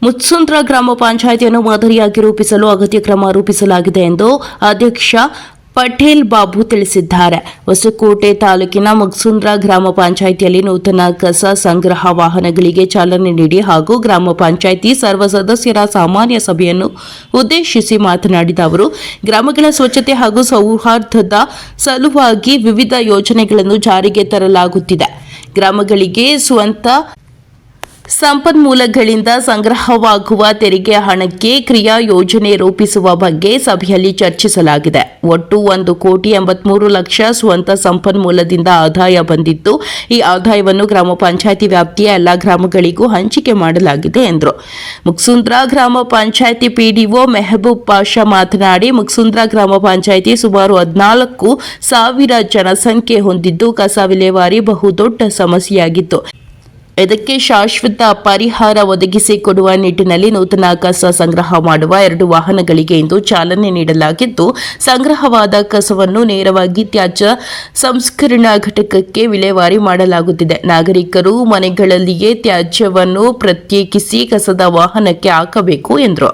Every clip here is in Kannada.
ಮುತ್ಸುಂದ್ರ ಗ್ರಾಮ ಪಂಚಾಯಿತಿಯನ್ನು ಮಾದರಿಯಾಗಿ ರೂಪಿಸಲು ಅಗತ್ಯ ಕ್ರಮ ರೂಪಿಸಲಾಗಿದೆ ಎಂದು ಅಧ್ಯಕ್ಷ ಪಟೇಲ್ ಬಾಬು ತಿಳಿಸಿದ್ದಾರೆ. ಹೊಸಕೋಟೆ ತಾಲೂಕಿನ ಮುತ್ಸುಂದ್ರ ಗ್ರಾಮ ಪಂಚಾಯಿತಿಯಲ್ಲಿ ನೂತನ ಕಸ ಸಂಗ್ರಹ ವಾಹನಗಳಿಗೆ ಚಾಲನೆ ನೀಡಿ ಹಾಗೂ ಗ್ರಾಮ ಪಂಚಾಯಿತಿ ಸರ್ವ ಸದಸ್ಯರ ಸಾಮಾನ್ಯ ಸಭೆಯನ್ನು ಉದ್ದೇಶಿಸಿ ಮಾತನಾಡಿದ ಅವರು, ಗ್ರಾಮಗಳ ಸ್ವಚ್ಛತೆ ಹಾಗೂ ಸೌಹಾರ್ದದ ಸಲುವಾಗಿ ವಿವಿಧ ಯೋಜನೆಗಳನ್ನು ಜಾರಿಗೆ ತರಲಾಗುತ್ತಿದೆ. ಗ್ರಾಮಗಳಿಗೆ ಸ್ವಂತ ಸಂಪನ್ಮೂಲಗಳಿಂದ ಸಂಗ್ರಹವಾಗುವ ತೆರಿಗೆ ಹಣಕ್ಕೆ ಕ್ರಿಯಾ ಯೋಜನೆ ರೂಪಿಸುವ ಬಗ್ಗೆ ಸಭೆಯಲ್ಲಿ ಚರ್ಚಿಸಲಾಗಿದೆ. ಒಟ್ಟು 1,83,00,000 ಸ್ವಂತ ಸಂಪನ್ಮೂಲದಿಂದ ಆದಾಯ ಬಂದಿದ್ದು, ಈ ಆದಾಯವನ್ನು ಗ್ರಾಮ ಪಂಚಾಯಿತಿ ವ್ಯಾಪ್ತಿಯ ಎಲ್ಲ ಗ್ರಾಮಗಳಿಗೂ ಹಂಚಿಕೆ ಮಾಡಲಾಗಿದೆ ಎಂದರು. ಮುತ್ಸುಂದ್ರ ಗ್ರಾಮ ಪಂಚಾಯಿತಿ ಪಿಡಿಒ ಮೆಹಬೂಬ್ ಪಾಷಾ ಮಾತನಾಡಿ, ಮುತ್ಸುಂದ್ರ ಗ್ರಾಮ ಪಂಚಾಯಿತಿ ಸುಮಾರು 14,000 ಜನಸಂಖ್ಯೆ ಹೊಂದಿದ್ದು, ಕಸ ವಿಲೇವಾರಿ ಬಹುದೊಡ್ಡ ಸಮಸ್ಯೆಯಾಗಿತ್ತು. ಇದಕ್ಕೆ ಶಾಶ್ವತ ಪರಿಹಾರ ಒದಗಿಸಿಕೊಡುವ ನಿಟ್ಟಿನಲ್ಲಿ ನೂತನ ಕಸ ಸಂಗ್ರಹ ಮಾಡುವ 2 ವಾಹನಗಳಿಗೆ ಇಂದು ಚಾಲನೆ ನೀಡಲಾಗಿದ್ದು, ಸಂಗ್ರಹವಾದ ಕಸವನ್ನು ನೇರವಾಗಿ ತ್ಯಾಜ್ಯ ಸಂಸ್ಕರಣಾ ಘಟಕಕ್ಕೆ ವಿಲೇವಾರಿ ಮಾಡಲಾಗುತ್ತಿದೆ. ನಾಗರಿಕರು ಮನೆಗಳಲ್ಲಿಯೇ ತ್ಯಾಜ್ಯವನ್ನು ಪ್ರತ್ಯೇಕಿಸಿ ಕಸದ ವಾಹನಕ್ಕೆ ಹಾಕಬೇಕು ಎಂದರು.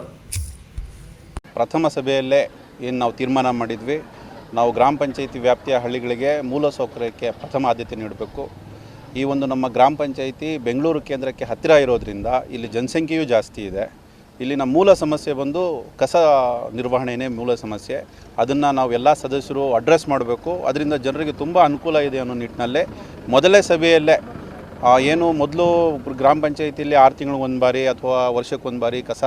ಪ್ರಥಮ ಸಭೆಯಲ್ಲೇ ಏನು ನಾವು ತೀರ್ಮಾನ ಮಾಡಿದ್ವಿ, ನಾವು ಗ್ರಾಮ ಪಂಚಾಯಿತಿ ವ್ಯಾಪ್ತಿಯ ಹಳ್ಳಿಗಳಿಗೆ ಮೂಲಸೌಕರ್ಯಕ್ಕೆ ಪ್ರಥಮ ಆದ್ಯತೆ ನೀಡಬೇಕು. ಈ ಒಂದು ನಮ್ಮ ಗ್ರಾಮ ಪಂಚಾಯಿತಿ ಬೆಂಗಳೂರು ಕೇಂದ್ರಕ್ಕೆ ಹತ್ತಿರ ಇರೋದ್ರಿಂದ ಇಲ್ಲಿ ಜನಸಂಖ್ಯೆಯೂ ಜಾಸ್ತಿ ಇದೆ. ಇಲ್ಲಿನ ಮೂಲ ಸಮಸ್ಯೆ ಬಂದು ಕಸ ನಿರ್ವಹಣೆಯೇ ಮೂಲ ಸಮಸ್ಯೆ. ಅದನ್ನು ನಾವು ಎಲ್ಲ ಸದಸ್ಯರು ಅಡ್ರೆಸ್ ಮಾಡಬೇಕು. ಅದರಿಂದ ಜನರಿಗೆ ತುಂಬ ಅನುಕೂಲ ಇದೆ ಅನ್ನೋ ನಿಟ್ಟಿನಲ್ಲೇ ಮೊದಲೇ ಸಭೆಯಲ್ಲೇ ಏನು ಮೊದಲು ಗ್ರಾಮ ಪಂಚಾಯಿತಿಯಲ್ಲಿ 6 ತಿಂಗಳಿಗೆ ಒಂದು ಬಾರಿ ಅಥವಾ ವರ್ಷಕ್ಕೆ ಒಂದು ಬಾರಿ ಕಸ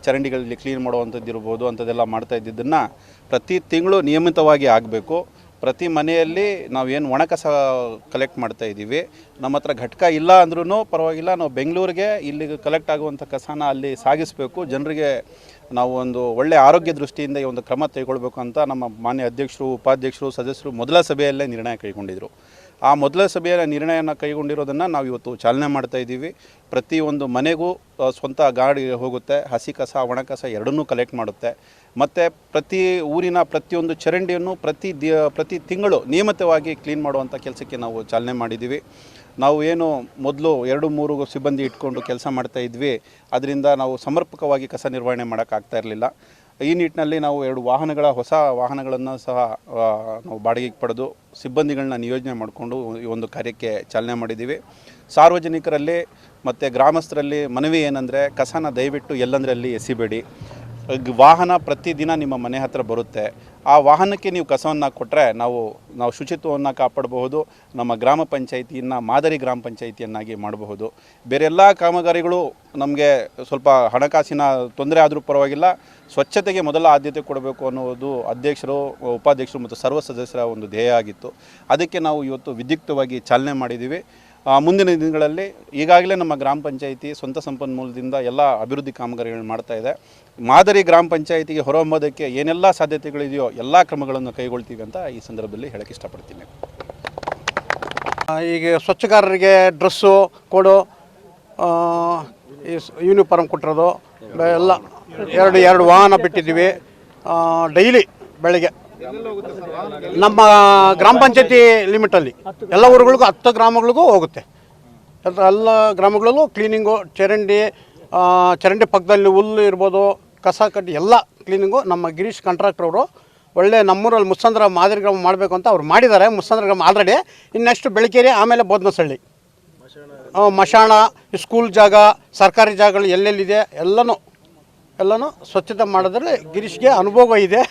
ಚರಂಡಿಗಳಲ್ಲಿ ಕ್ಲೀನ್ ಮಾಡುವಂಥದ್ದು ಇರ್ಬೋದು, ಅಂಥದ್ದೆಲ್ಲ ಮಾಡ್ತಾ ಇದ್ದಿದ್ದನ್ನು ಪ್ರತಿ ತಿಂಗಳು ನಿಯಮಿತವಾಗಿ ಆಗಬೇಕು. ಪ್ರತಿ ಮನೆಯಲ್ಲಿ ನಾವೇನು ಒಣ ಕಸ ಕಲೆಕ್ಟ್ ಮಾಡ್ತಾ ಇದ್ದೀವಿ, ನಮ್ಮ ಹತ್ರ ಘಟಕ ಇಲ್ಲ ಅಂದ್ರೂ ಪರವಾಗಿಲ್ಲ, ನಾವು ಬೆಂಗಳೂರಿಗೆ ಇಲ್ಲಿಗೆ ಕಲೆಕ್ಟ್ ಆಗುವಂಥ ಕಸನ ಅಲ್ಲಿ ಸಾಗಿಸಬೇಕು. ಜನರಿಗೆ ನಾವು ಒಂದು ಒಳ್ಳೆಯ ಆರೋಗ್ಯ ದೃಷ್ಟಿಯಿಂದ ಈ ಒಂದು ಕ್ರಮ ತೆಗೆದುಕೊಳ್ಬೇಕು ಅಂತ ನಮ್ಮ ಮಾನ್ಯ ಅಧ್ಯಕ್ಷರು, ಉಪಾಧ್ಯಕ್ಷರು, ಸದಸ್ಯರು ಮೊದಲ ಸಭೆಯಲ್ಲೇ ನಿರ್ಣಯ ಕೈಗೊಂಡಿದ್ದರು. ಆ ಮೊದಲ ಸಭೆಯ ನಿರ್ಣಯನ ಕೈಗೊಂಡಿರೋದನ್ನು ನಾವು ಇವತ್ತು ಚಾಲನೆ ಮಾಡ್ತಾ ಇದ್ದೀವಿ. ಪ್ರತಿಯೊಂದು ಮನೆಗೂ ಸ್ವಂತ ಗಾಡಿ ಹೋಗುತ್ತೆ, ಹಸಿ ಕಸ ಒಣ ಕಸ ಎರಡನ್ನೂ ಕಲೆಕ್ಟ್ ಮಾಡುತ್ತೆ. ಮತ್ತು ಪ್ರತಿ ಊರಿನ ಪ್ರತಿಯೊಂದು ಚರಂಡಿಯನ್ನು ಪ್ರತಿ ತಿಂಗಳು ನಿಯಮಿತವಾಗಿ ಕ್ಲೀನ್ ಮಾಡುವಂಥ ಕೆಲಸಕ್ಕೆ ನಾವು ಚಾಲನೆ ಮಾಡಿದ್ದೀವಿ. ನಾವು ಏನು ಮೊದಲು 2-3 ಸಿಬ್ಬಂದಿ ಇಟ್ಕೊಂಡು ಕೆಲಸ ಮಾಡ್ತಾ ಇದ್ವಿ, ಅದರಿಂದ ನಾವು ಸಮರ್ಪಕವಾಗಿ ಕಸ ನಿರ್ವಹಣೆ ಮಾಡೋಕ್ಕಾಗ್ತಾ ಇರಲಿಲ್ಲ. ಈ ನಿಟ್ಟಿನಲ್ಲಿ ನಾವು 2 ಹೊಸ ವಾಹನಗಳನ್ನು ಸಹ ನಾವು ಬಾಡಿಗೆಗೆ ಪಡೆದು ಸಿಬ್ಬಂದಿಗಳನ್ನ ನಿಯೋಜನೆ ಮಾಡಿಕೊಂಡು ಈ ಒಂದು ಕಾರ್ಯಕ್ಕೆ ಚಾಲನೆ ಮಾಡಿದ್ದೀವಿ. ಸಾರ್ವಜನಿಕರಲ್ಲಿ ಮತ್ತು ಗ್ರಾಮಸ್ಥರಲ್ಲಿ ಮನವಿ ಏನಂದರೆ, ಕಸನ ದಯವಿಟ್ಟು ಎಲ್ಲಂದರಲ್ಲಿ ಎಸಿಬೇಡಿ. ವಾಹನ ಪ್ರತಿದಿನ ನಿಮ್ಮ ಮನೆ ಹತ್ತಿರ ಬರುತ್ತೆ. ಆ ವಾಹನಕ್ಕೆ ನೀವು ಕಸವನ್ನು ಕೊಟ್ಟರೆ ನಾವು ಶುಚಿತ್ವವನ್ನು ಕಾಪಾಡಬಹುದು, ನಮ್ಮ ಗ್ರಾಮ ಪಂಚಾಯಿತಿಯನ್ನು ಮಾದರಿ ಗ್ರಾಮ ಪಂಚಾಯಿತಿಯನ್ನಾಗಿ ಮಾಡಬಹುದು. ಬೇರೆಲ್ಲ ಕಾಮಗಾರಿಗಳು ನಮಗೆ ಸ್ವಲ್ಪ ಹಣಕಾಸಿನ ತೊಂದರೆ ಆದರೂ ಪರವಾಗಿಲ್ಲ, ಸ್ವಚ್ಛತೆಗೆ ಮೊದಲ ಆದ್ಯತೆ ಕೊಡಬೇಕು ಅನ್ನೋದು ಅಧ್ಯಕ್ಷರು, ಉಪಾಧ್ಯಕ್ಷರು ಮತ್ತು ಸರ್ವ ಸದಸ್ಯರ ಒಂದು ಧ್ಯೇಯ ಆಗಿತ್ತು. ಅದಕ್ಕೆ ನಾವು ಇವತ್ತು ವಿದ್ಯುಕ್ತವಾಗಿ ಚಾಲನೆ ಮಾಡಿದ್ದೀವಿ. ಮುಂದಿನ ದಿನಗಳಲ್ಲಿ ಈಗಾಗಲೇ ನಮ್ಮ ಗ್ರಾಮ ಪಂಚಾಯಿತಿ ಸ್ವಂತ ಸಂಪನ್ಮೂಲದಿಂದ ಎಲ್ಲ ಅಭಿವೃದ್ಧಿ ಕಾಮಗಾರಿಗಳನ್ನು ಮಾಡ್ತಾ ಇದೆ. ಮಾದರಿ ಗ್ರಾಮ ಪಂಚಾಯಿತಿಗೆ ಹೊರಹೊಮ್ಮೋದಕ್ಕೆ ಏನೆಲ್ಲ ಸಾಧ್ಯತೆಗಳಿದೆಯೋ ಎಲ್ಲ ಕ್ರಮಗಳನ್ನು ಕೈಗೊಳ್ತೀವಿ ಅಂತ ಈ ಸಂದರ್ಭದಲ್ಲಿ ಹೇಳಕ್ಕೆ ಇಷ್ಟಪಡ್ತೀನಿ. ಈಗ ಸ್ವಚ್ಛಗಾರರಿಗೆ ಡ್ರೆಸ್ಸು ಕೊಡು, ಯೂನಿಫಾರ್ಮ್ ಕೊಟ್ಟಿರೋದು ಎಲ್ಲ 2 ವಾಹನ ಬಿಟ್ಟಿದ್ದೀವಿ. ಡೈಲಿ ಬೆಳಗ್ಗೆ ನಮ್ಮ ಗ್ರಾಮ ಪಂಚಾಯತಿ ಲಿಮಿಟಲ್ಲಿ ಎಲ್ಲ ಊರುಗಳಿಗೂ 10 ಗ್ರಾಮಗಳಿಗೂ ಹೋಗುತ್ತೆ. ಎಲ್ಲ ಗ್ರಾಮಗಳಲ್ಲೂ ಕ್ಲೀನಿಂಗು, ಚರಂಡಿ ಪಕ್ಕದಲ್ಲಿ ಹುಲ್ಲು ಇರ್ಬೋದು, ಕಸ ಕಡ್ಡಿ ಎಲ್ಲ ಕ್ಲೀನಿಂಗು ನಮ್ಮ ಗಿರೀಶ್ ಕಾಂಟ್ರಾಕ್ಟ್ರವರು ಒಳ್ಳೆ ನಮ್ಮೂರಲ್ಲಿ ಮುತ್ಸಂದ್ರ ಮಾದರಿ ಗ್ರಾಮ ಮಾಡಬೇಕು ಅಂತ ಅವ್ರು ಮಾಡಿದ್ದಾರೆ. ಮುತ್ಸಂದ್ರ ಗ್ರಾಮ ಆಲ್ರೆಡಿ. ಇನ್ನೆಷ್ಟು ಬೆಳಕೇರಿ, ಆಮೇಲೆ ಬೋದ್ನಸಳ್ಳಿ, ಮಶಾಣ, ಸ್ಕೂಲ್ ಜಾಗ, ಸರ್ಕಾರಿ ಜಾಗಗಳು ಎಲ್ಲೆಲ್ಲಿದೆ ಎಲ್ಲನೂ ಸ್ವಚ್ಛತೆ ಮಾಡೋದ್ರಲ್ಲಿ ಗಿರೀಶ್ಗೆ ಅನುಭವ ಇದೆ.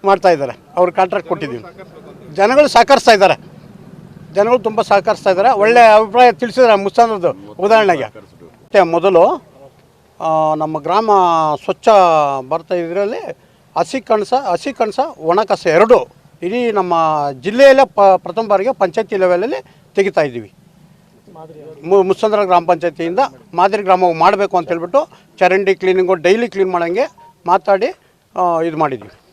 ಮಾಡ್ತಾ ಇದ್ದಾರೆ. ಅವ್ರು ಕಾಂಟ್ರಾಕ್ಟ್ ಕೊಟ್ಟಿದ್ದೀವಿ. ಜನಗಳು ಸಹಕರಿಸ್ತಾ ಇದ್ದಾರೆ. ಜನಗಳು ತುಂಬ ಸಹಕರಿಸ್ತಾ ಇದ್ದಾರೆ. ಒಳ್ಳೆಯ ಅಭಿಪ್ರಾಯ ತಿಳಿಸಿದ್ದಾರೆ ಮುತ್ಸಂದ್ರದ್ದು. ಉದಾಹರಣೆಗೆ ಮೊದಲು ನಮ್ಮ ಗ್ರಾಮ ಸ್ವಚ್ಛ ಬರ್ತಾ ಇದರಲ್ಲಿ ಹಸಿ ಕಣಸ ಒಣ ಕಸ 2 ಇಡೀ ನಮ್ಮ ಜಿಲ್ಲೆಯಲ್ಲೇ ಪ್ರಥಮ ಬಾರಿಗೆ ಪಂಚಾಯತಿ ಲೆವೆಲಲ್ಲಿ ತೆಗಿತಾ ಇದ್ದೀವಿ. ಮುತ್ಸಂದ್ರ ಗ್ರಾಮ ಪಂಚಾಯತಿಯಿಂದ ಮಾದರಿ ಗ್ರಾಮ ಮಾಡಬೇಕು ಅಂತ ಹೇಳ್ಬಿಟ್ಟು ಚರಂಡಿ ಕ್ಲೀನಿಂಗು ಡೈಲಿ ಕ್ಲೀನ್ ಮಾಡೋಂಗೆ ಮಾತಾಡಿ ಇದು ಮಾಡಿದ್ದೀವಿ.